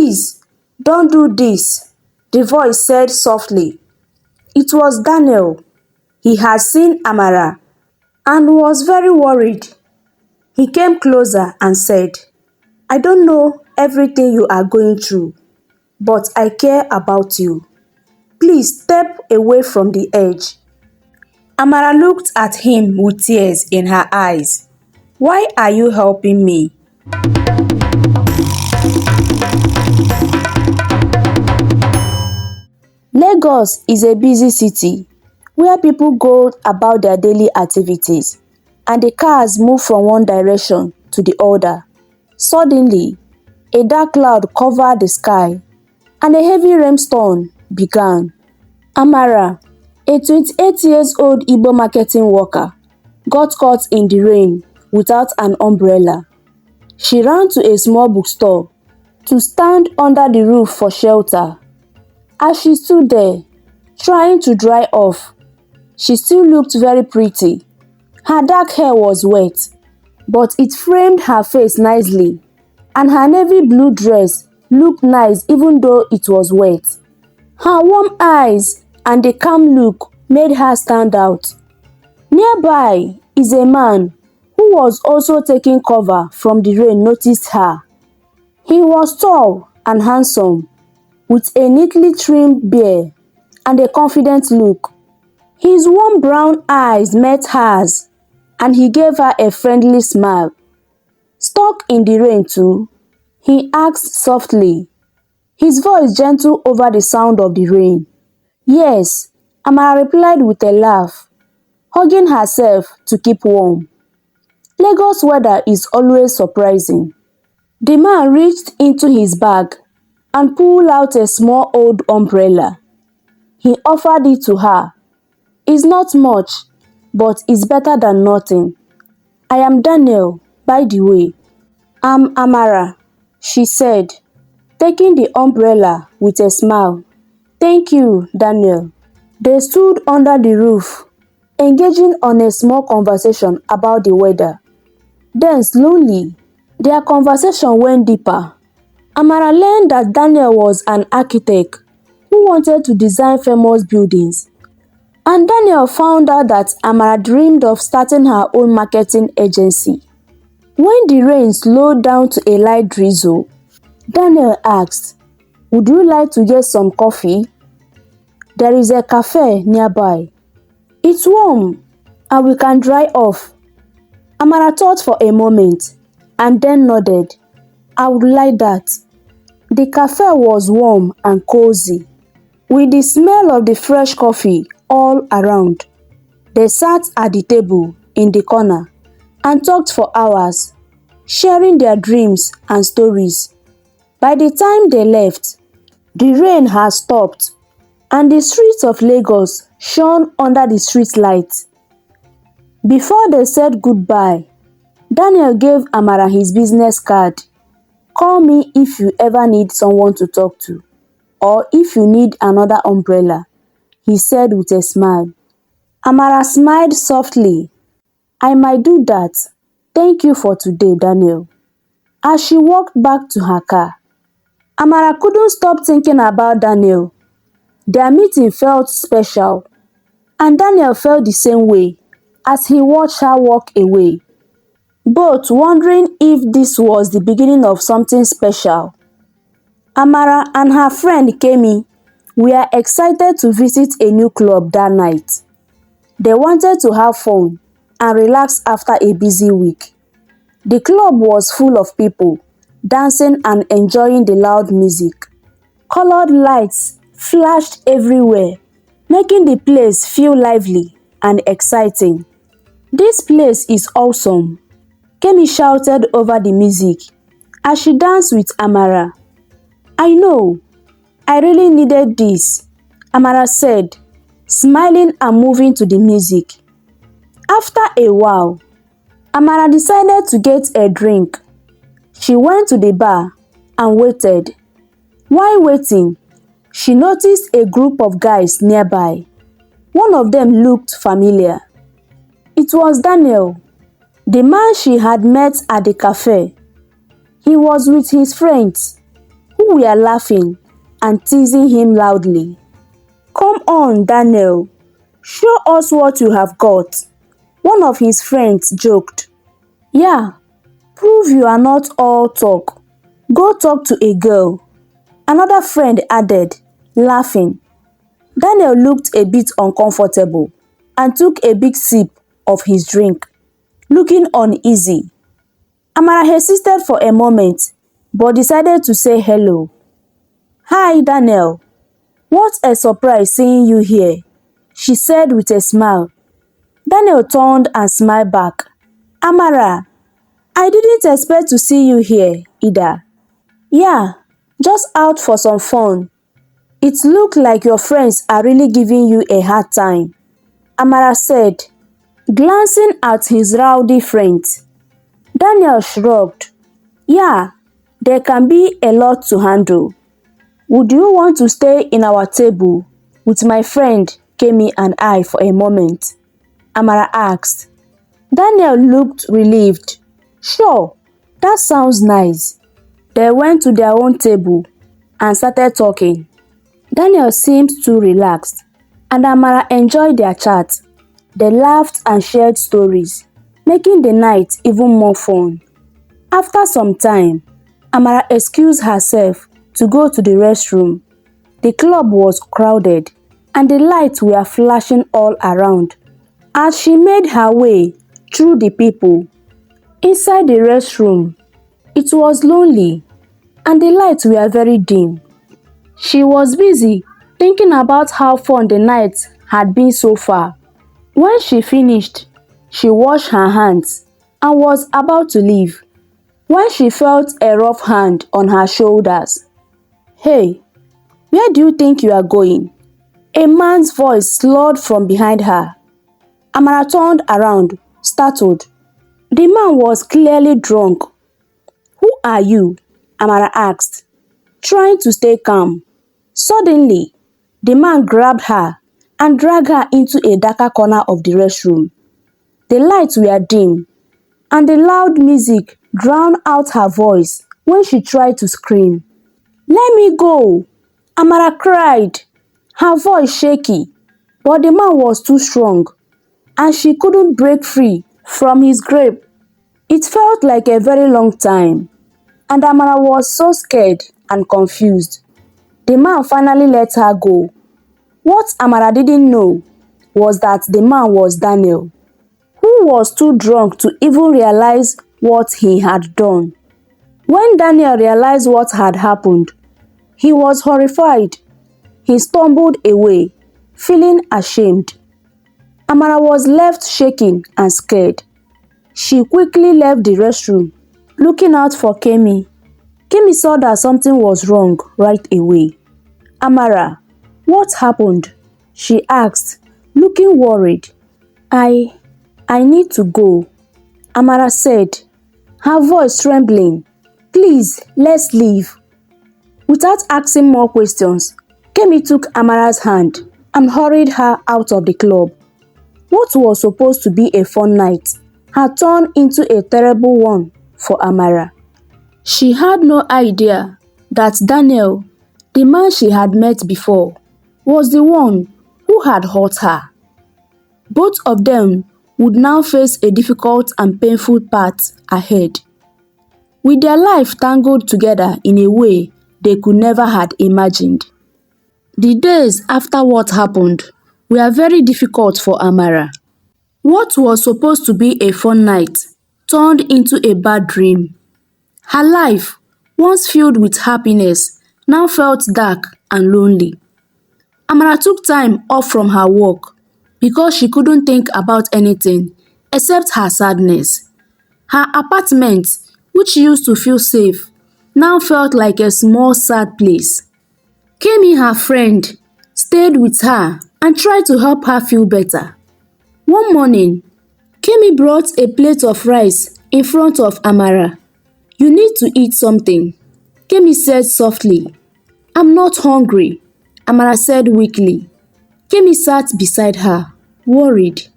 Please, don't do this, the voice said softly. It was Daniel. He had seen Amara and was very worried. He came closer and said, I don't know everything you are going through, but I care about you. Please step away from the edge. Amara looked at him with tears in her eyes. Why are you helping me? Lagos is a busy city where people go about their daily activities and the cars move from one direction to the other. Suddenly, a dark cloud covered the sky and a heavy rainstorm began. Amara, a 28-year-old Igbo marketing worker, got caught in the rain without an umbrella. She ran to a small bookstore to stand under the roof for shelter. As she stood there, trying to dry off, she still looked very pretty. Her dark hair was wet, but it framed her face nicely, and her navy blue dress looked nice even though it was wet. Her warm eyes and the calm look made her stand out. Nearby is a man who was also taking cover from the rain noticed her. He was tall and handsome, with a neatly trimmed beard and a confident look. His warm brown eyes met hers, and he gave her a friendly smile. Stuck in the rain too? He asked softly, his voice gentle over the sound of the rain. Yes, Amara replied with a laugh, hugging herself to keep warm. Lagos weather is always surprising. The man reached into his bag and pulled out a small old umbrella. He offered it to her. It's not much, but it's better than nothing. I am Daniel, by the way. I'm Amara, she said, taking the umbrella with a smile. Thank you, Daniel. They stood under the roof, engaging on a small conversation about the weather. Then slowly, their conversation went deeper. Amara learned that Daniel was an architect who wanted to design famous buildings. And Daniel found out that Amara dreamed of starting her own marketing agency. When the rain slowed down to a light drizzle, Daniel asked, would you like to get some coffee? There is a cafe nearby. It's warm and we can dry off. Amara thought for a moment and then nodded. I would like that. The cafe was warm and cozy, with the smell of the fresh coffee all around. They sat at the table in the corner and talked for hours, sharing their dreams and stories. By the time they left, the rain had stopped and the streets of Lagos shone under the street lights. Before they said goodbye, Daniel gave Amara his business card. Call me if you ever need someone to talk to, or if you need another umbrella, he said with a smile. Amara smiled softly. I might do that. Thank you for today, Daniel. As she walked back to her car, Amara couldn't stop thinking about Daniel. Their meeting felt special, and Daniel felt the same way as he watched her walk away, both wondering if this was the beginning of something special. Amara and her friend Kemi were excited to visit a new club that night. They wanted to have fun and relax after a busy week. The club was full of people, dancing and enjoying the loud music. Colored lights flashed everywhere, making the place feel lively and exciting. This place is awesome, Kemi shouted over the music as she danced with Amara. I know, I really needed this, Amara said, smiling and moving to the music. After a while, Amara decided to get a drink. She went to the bar and waited. While waiting, she noticed a group of guys nearby. One of them looked familiar. It was Daniel, the man she had met at the cafe. He was with his friends, who who were laughing and teasing him loudly. "Come on, Daniel, show us what you have got," one of his friends joked. "Yeah, prove you are not all talk. Go talk to a girl," another friend added, laughing. Daniel looked a bit uncomfortable and took a big sip of his drink, looking uneasy. Amara hesitated for a moment but decided to say hello. "Hi, Daniel. What a surprise seeing you here," she said with a smile. Daniel turned and smiled back. "Amara, I didn't expect to see you here either." "Yeah, just out for some fun. It looks like your friends are really giving you a hard time," Amara said, glancing at his rowdy friends. Daniel shrugged. "Yeah, there can be a lot to handle. Would you want to stay in our table with my friend Kemi and I for a moment?" Amara asked. Daniel looked relieved. "Sure, that sounds nice." They went to their own table and started talking. Daniel seemed too relaxed, and Amara enjoyed their chat. They laughed and shared stories, making the night even more fun. After some time, Amara excused herself to go to the restroom. The club was crowded, and the lights were flashing all around. As she made her way through the people inside the restroom, it was lonely, and the lights were very dim. She was busy thinking about how fun the night had been so far. When she finished, she washed her hands and was about to leave when she felt a rough hand on her shoulders. "Hey, where do you think you are going?" A man's voice slurred from behind her. Amara turned around, startled. The man was clearly drunk. "Who are you?" Amara asked, trying to stay calm. Suddenly, the man grabbed her and dragged her into a darker corner of the restroom. The lights were dim, and the loud music drowned out her voice when she tried to scream. "Let me go!" Amara cried, her voice shaky, but the man was too strong, and she couldn't break free from his grip. It felt like a very long time, and Amara was so scared and confused. The man finally let her go. What Amara didn't know was that the man was Daniel, who was too drunk to even realize what he had done. When Daniel realized what had happened, he was horrified. He stumbled away, feeling ashamed. Amara was left shaking and scared. She quickly left the restroom, looking out for Kemi. Kemi saw that something was wrong right away. "Amara, what happened?" she asked, looking worried. I need to go," Amara said, her voice trembling. "Please, let's leave." Without asking more questions, Kemi took Amara's hand and hurried her out of the club. What was supposed to be a fun night had turned into a terrible one for Amara. She had no idea that Daniel, the man she had met before, was the one who had hurt her. Both of them would now face a difficult and painful path ahead, with their life tangled together in a way they could never had imagined. The days after what happened were very difficult for Amara. What was supposed to be a fun night turned into a bad dream. Her life, once filled with happiness, now felt dark and lonely. Amara took time off from her work because she couldn't think about anything except her sadness. Her apartment, which used to feel safe, now felt like a small sad place. Kemi, her friend, stayed with her and tried to help her feel better. One morning, Kemi brought a plate of rice in front of Amara. "You need to eat something," Kemi said softly. "I'm not hungry," Amara said weakly. Kemi sat beside her, worried.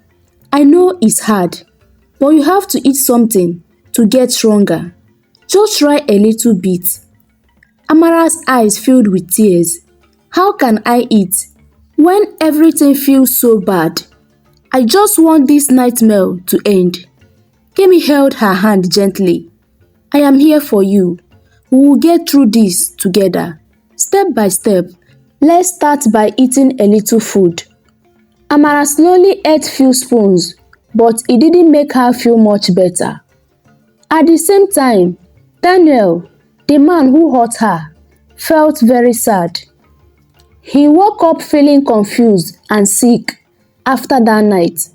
"I know it's hard, but you have to eat something to get stronger. Just try a little bit." Amara Amara's eyes filled with tears. How can I eat when everything feels so bad? I just want this nightmare to end. Kemi held her hand gently. I am here for you. We will get through this together. Step by step. Let's start by eating a little food. Amara slowly ate few spoons, but it didn't make her feel much better. At the same time, Daniel, the man who hurt her, felt very sad. He woke up feeling confused and sick after that night.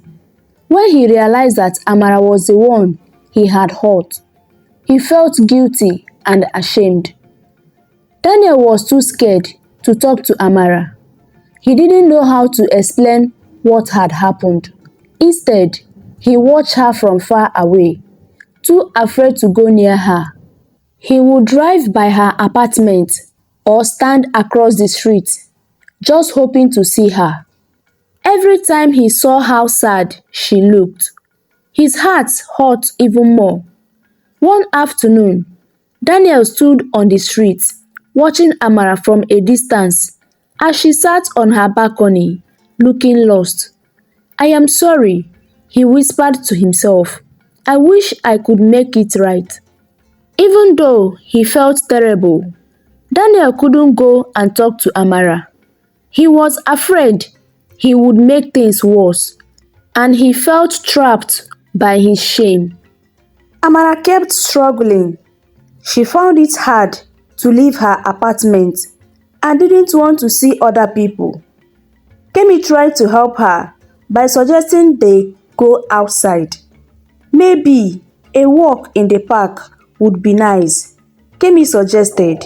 When he realized that Amara was the one he had hurt, he felt guilty and ashamed. Daniel was too scared to talk to Amara. He didn't know how to explain what had happened. Instead, he watched her from far away, too afraid to go near her. He would drive by her apartment or stand across the street, just hoping to see her. Every time he saw how sad she looked, his heart hurt even more. One afternoon, Daniel stood on the street, watching Amara from a distance as she sat on her balcony, looking lost. I am sorry, he whispered to himself. I wish I could make it right. Even though he felt terrible, Daniel couldn't go and talk to Amara. He was afraid he would make things worse, and he felt trapped by his shame. Amara kept struggling. She found it hard to leave her apartment and didn't want to see other people. Kemi tried to help her by suggesting they go outside. Maybe a walk in the park would be nice, Kemi suggested.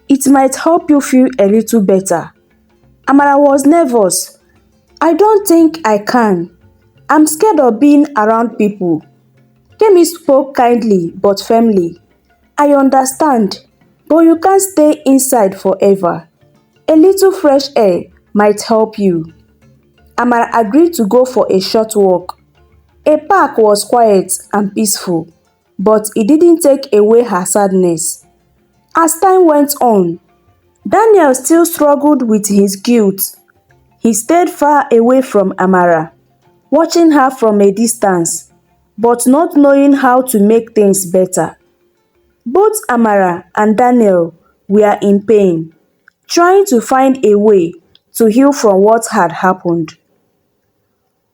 It might help you feel a little better. Amara was nervous. I don't think I can. I'm scared of being around people. Kemi spoke kindly but firmly. I understand, but you can't stay inside forever. A little fresh air might help you. Amara agreed to go for a short walk. A park was quiet and peaceful, but it didn't take away her sadness. As time went on, Daniel still struggled with his guilt. He stayed far away from Amara, watching her from a distance, but not knowing how to make things better. Both Amara and Daniel were in pain, trying to find a way to heal from what had happened.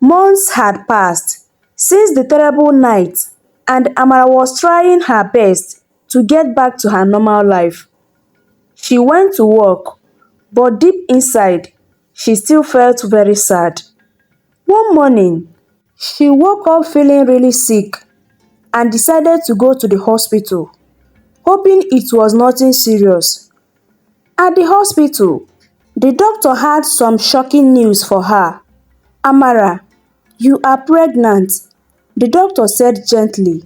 Months had passed since the terrible night, and Amara was trying her best to get back to her normal life. She went to work, but deep inside, she still felt very sad. One morning, she woke up feeling really sick and decided to go to the hospital, hoping it was nothing serious. At the hospital, the doctor had some shocking news for her. Amara, you are pregnant, the doctor said gently.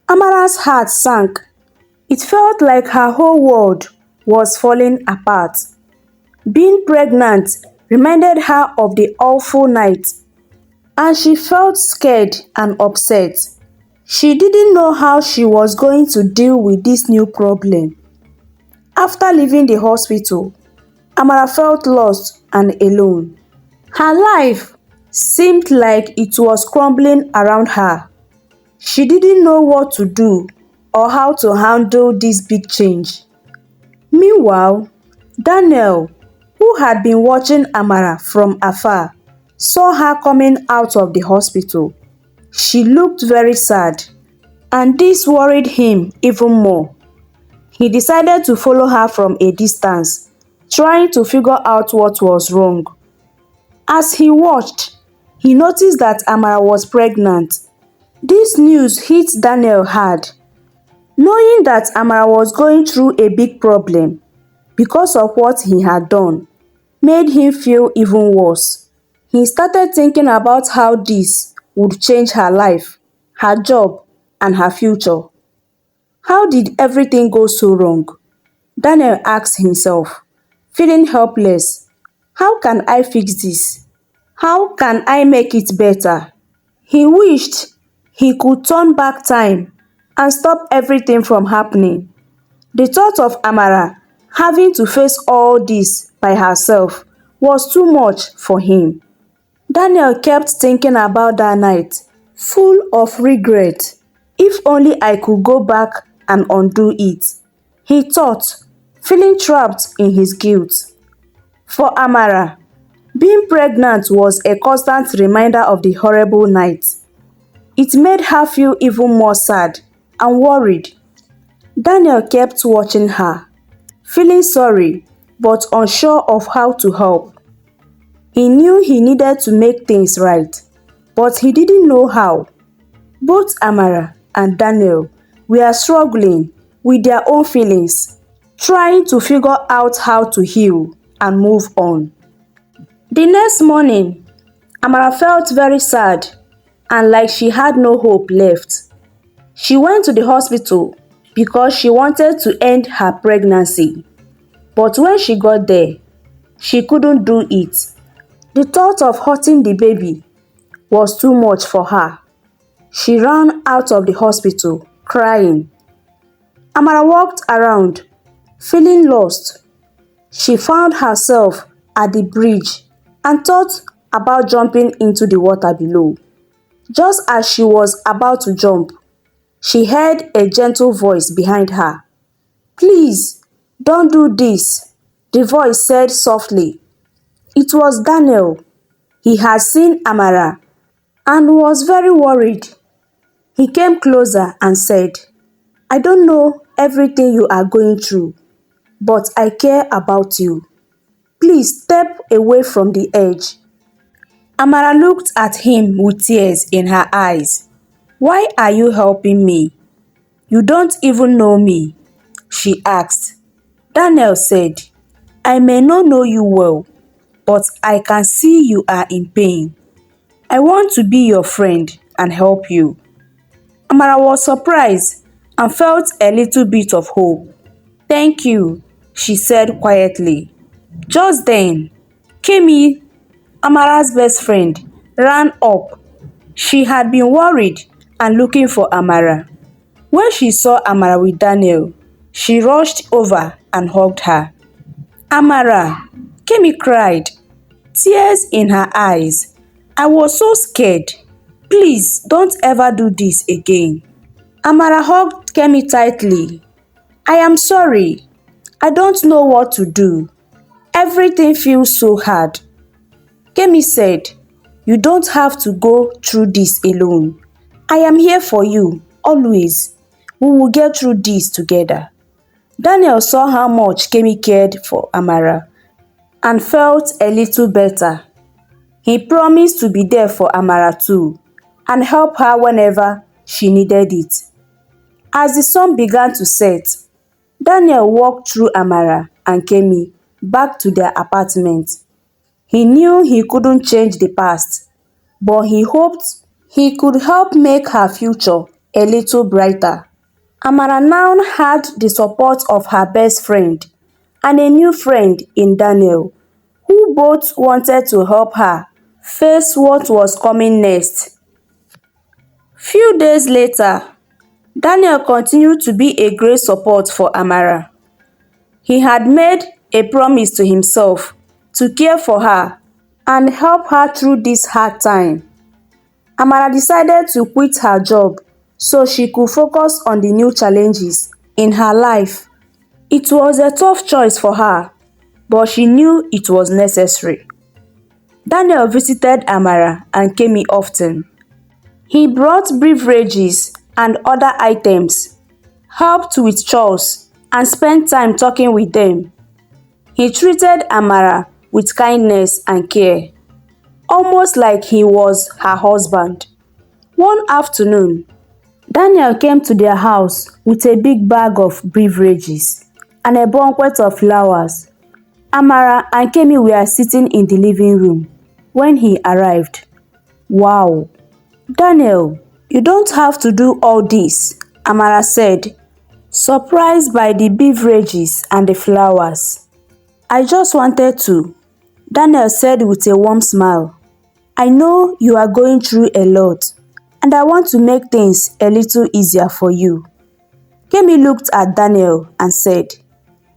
Amara's heart sank. It felt like her whole world was falling apart. Being pregnant reminded her of the awful night, and she felt scared and upset. She didn't know how she was going to deal with this new problem. After leaving the hospital, Amara felt lost and alone. Her life seemed like it was crumbling around her. She didn't know what to do or how to handle this big change. Meanwhile, Daniel, who had been watching Amara from afar, saw her coming out of the hospital. She looked very sad, and this worried him even more. He decided to follow her from a distance, trying to figure out what was wrong. As he watched, he noticed that Amara was pregnant. This news hit Daniel hard. Knowing that Amara was going through a big problem because of what he had done made him feel even worse. He started thinking about how this would change her life, her job, and her future. How did everything go so wrong? Daniel asked himself, feeling helpless. How can I fix this? How can I make it better? He wished he could turn back time and stop everything from happening. The thought of Amara Having to face all this by herself was too much for him. Daniel kept thinking about that night, full of regret. If only I could go back and undo it, he thought, feeling trapped in his guilt. For Amara, being pregnant was a constant reminder of the horrible night. It made her feel even more sad and worried. Daniel kept watching her, feeling sorry but unsure of how to help. He knew he needed to make things right, but he didn't know how. Both Amara and Daniel were struggling with their own feelings, trying to figure out how to heal and move on. The next morning, Amara felt very sad and like she had no hope left. She went to the hospital because she wanted to end her pregnancy. But when she got there, she couldn't do it. The thought of hurting the baby was too much for her. She ran out of the hospital crying. Amara walked around, feeling lost. She found herself at the bridge and thought about jumping into the water below. Just as she was about to jump, she heard a gentle voice behind her. "Please, don't do this," the voice said softly. It was Daniel. He had seen Amara and was very worried. He came closer and said, "I don't know everything you are going through, but I care about you. Please step away from the edge." Amara looked at him with tears in her eyes. "Why are you helping me? You don't even know me," she asked. Daniel said, "I may not know you well, but I can see you are in pain. I want to be your friend and help you." Amara was surprised and felt a little bit of hope. "Thank you," she said quietly. Just then, Kemi, Amara's best friend, ran up. She had been worried and looking for Amara. When she saw Amara with Daniel, she rushed over and hugged her. "Amara," Kemi cried, tears in her eyes. "I was so scared. Please don't ever do this again." Amara hugged Kemi tightly. "I am sorry. I don't know what to do. Everything feels so hard." Kemi said, "You don't have to go through this alone. I am here for you, always. We will get through this together." Daniel saw how much Kemi cared for Amara and felt a little better. He promised to be there for Amara too and help her whenever she needed it. As the sun began to set, Daniel walked through Amara and Kemi back to their apartment. He knew he couldn't change the past, but he hoped he could help make her future a little brighter. Amara now had the support of her best friend and a new friend in Daniel, who both wanted to help her face what was coming next. Few days later, Daniel continued to be a great support for Amara. He had made a promise to himself to care for her and help her through this hard time. Amara decided to quit her job so she could focus on the new challenges in her life. It was a tough choice for her, but she knew it was necessary. Daniel visited Amara and Kemi often. He brought beverages and other items, helped with chores, and spent time talking with them. He treated Amara with kindness and care, almost like he was her husband. One afternoon, Daniel came to their house with a big bag of beverages and a bouquet of flowers. Amara and Kemi were sitting in the living room when he arrived. "Wow, Daniel, you don't have to do all this," Amara said, surprised by the beverages and the flowers. "I just wanted to," Daniel said with a warm smile. "I know you are going through a lot, and I want to make things a little easier for you." Kemi looked at Daniel and said,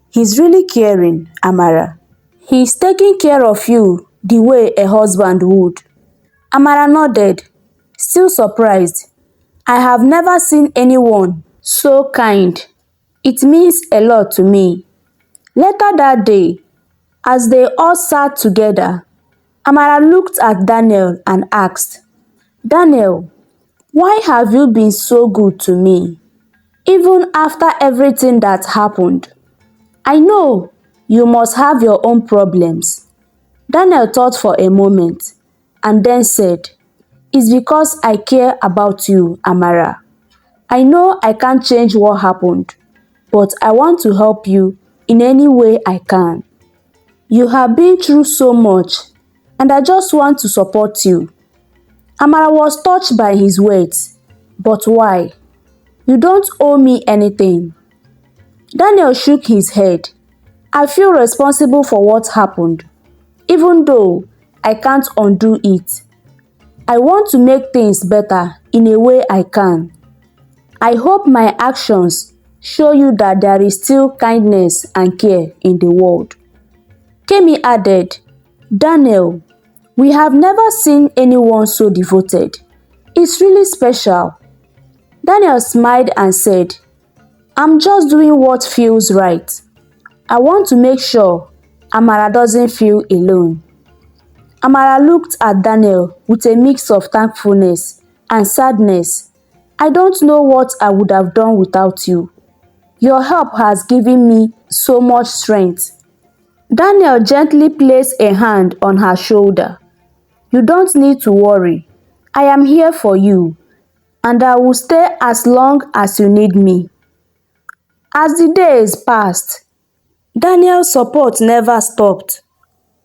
He's really caring, Amara. He's taking care of you the way a husband would. Amara nodded, still surprised. I have never seen anyone so kind. It means a lot to me. Later that day, as they all sat together, Amara looked at Daniel and asked, Daniel, why have you been so good to me, even after everything that happened? I know you must have your own problems. Daniel thought for a moment and then said, It's because I care about you, Amara. I know I can't change what happened, but I want to help you in any way I can. You have been through so much, and I just want to support you. Amara was touched by his words. But why? You don't owe me anything. Daniel shook his head. I feel responsible for what happened, even though I can't undo it. I want to make things better in a way I can. I hope my actions show you that there is still kindness and care in the world. Kemi added, Daniel, we have never seen anyone so devoted. It's really special. Daniel smiled and said, I'm just doing what feels right. I want to make sure Amara doesn't feel alone. Amara looked at Daniel with a mix of thankfulness and sadness. I don't know what I would have done without you. Your help has given me so much strength. Daniel gently placed a hand on her shoulder. You don't need to worry. I am here for you, and I will stay as long as you need me. As the days passed, Daniel's support never stopped.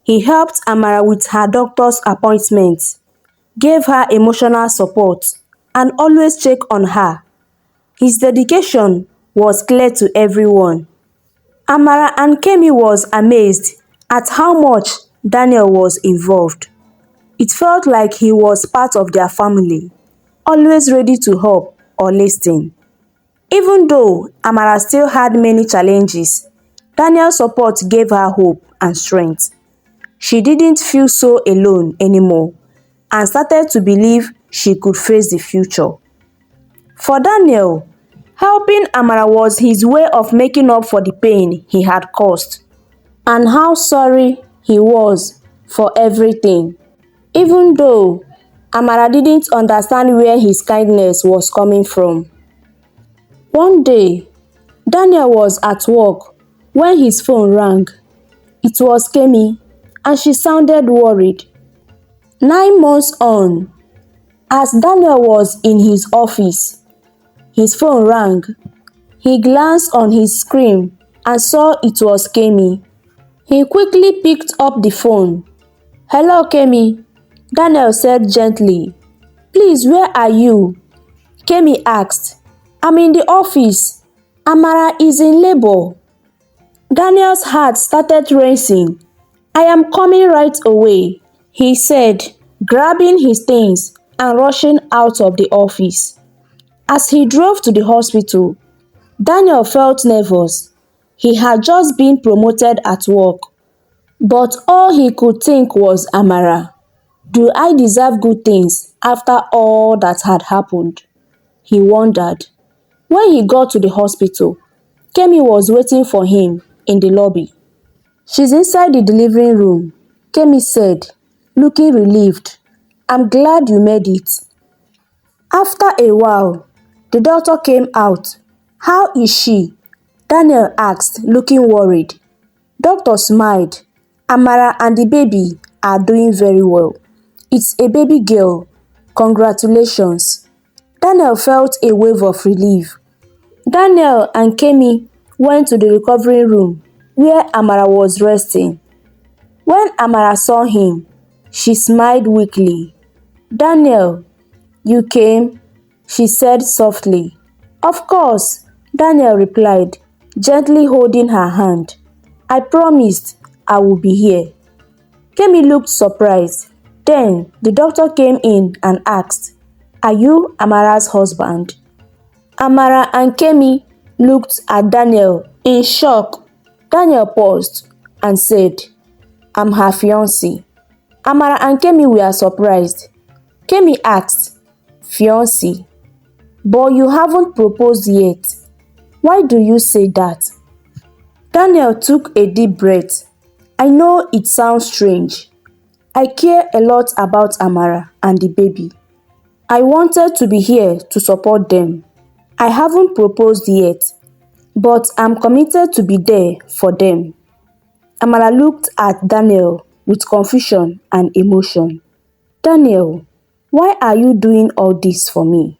He helped Amara with her doctor's appointments, gave her emotional support, and always checked on her. His dedication was clear to everyone. Amara and Kemi was amazed at how much Daniel was involved. It felt like he was part of their family, always ready to help or listen. Even though Amara still had many challenges, Daniel's support gave her hope and strength. She didn't feel so alone anymore and started to believe she could face the future. For Daniel, helping Amara was his way of making up for the pain he had caused, and how sorry he was for everything. Even though Amara didn't understand where his kindness was coming from. One day, Daniel was at work when his phone rang. It was Kemi, and she sounded worried. 9 months on, as Daniel was in his office, his phone rang. He glanced on his screen and saw it was Kemi. He quickly picked up the phone. Hello, Kemi, Daniel said gently. Please, where are you? Kemi asked. I'm in the office. Amara is in labor. Daniel's heart started racing. I am coming right away, he said, grabbing his things and rushing out of the office. As he drove to the hospital, Daniel felt nervous. He had just been promoted at work, but all he could think was Amara. Do I deserve good things after all that had happened? He wondered. When he got to the hospital, Kemi was waiting for him in the lobby. She's inside the delivery room, Kemi said, looking relieved. I'm glad you made it. After a while, the doctor came out. How is she? Daniel asked, looking worried. Doctor smiled. Amara and the baby are doing very well. It's a baby girl. Congratulations. Daniel felt a wave of relief. Daniel and Kemi went to the recovery room where Amara was resting. When Amara saw him, she smiled weakly. Daniel, you came? She said softly. Of course, Daniel replied, gently holding her hand. I promised I would be here. Kemi looked surprised. Then the doctor came in and asked, Are you Amara's husband? Amara and Kemi looked at Daniel in shock. Daniel paused and said, "I'm her fiancé." Amara and Kemi were surprised. Kemi asked, "Fiancé? But you haven't proposed yet. Why do you say that?" Daniel took a deep breath. "I know it sounds strange. I care a lot about Amara and the baby. I wanted to be here to support them. I haven't proposed yet, but I'm committed to be there for them." Amara looked at Daniel with confusion and emotion. "Daniel, why are you doing all this for me?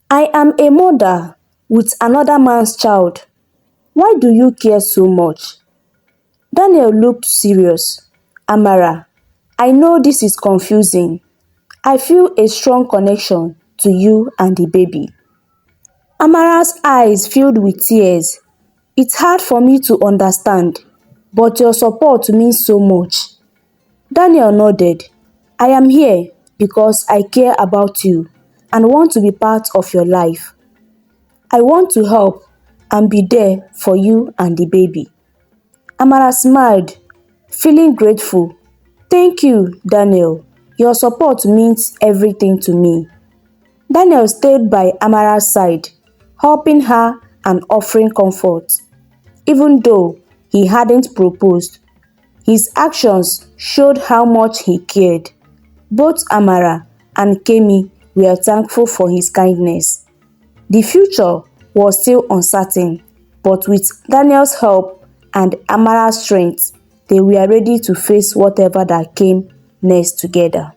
I am a mother with another man's child. Why do you care so much?" Daniel looked serious. "Amara, I know this is confusing. I feel a strong connection to you and the baby." Amara's eyes filled with tears. "It's hard for me to understand, but your support means so much." Daniel nodded. "I am here because I care about you and want to be part of your life. I want to help and be there for you and the baby." Amara smiled, feeling grateful. "Thank you, Daniel. Your support means everything to me." Daniel stayed by Amara's side, helping her and offering comfort. Even though he hadn't proposed, his actions showed how much he cared. Both Amara and Kemi were thankful for his kindness. The future was still uncertain, but with Daniel's help and Amara's strength, they were ready to face whatever that came next together.